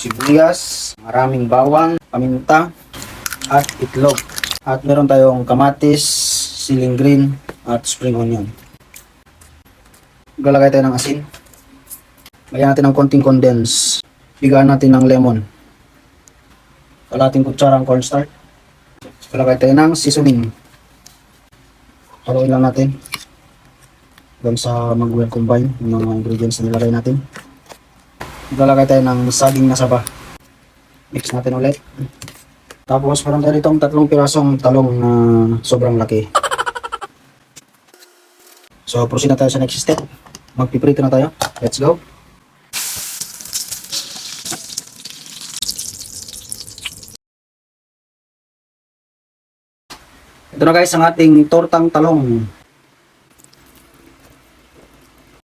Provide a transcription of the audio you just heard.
sibuyas, maraming bawang, paminta, at itlog. At meron tayong kamatis, siling green, at spring onion. Maglalagay tayo ng asin. Lagyan natin ng konting condense. Bigaan natin ng lemon. Kalating kutsarang cornstarch. Lagay tayo ng seasoning. Haluin lang natin. Hanggang sa mag-well combine yung mga ingredients na nilagay natin. Maglalagay tayo ng saging na saba. Mix natin ulit. Tapos meron tayo ditong 3 pirasong talong na sobrang laki. So proceed na tayo sa next step. Magpiprito na tayo. Let's go. Ito na guys ang ating tortang talong.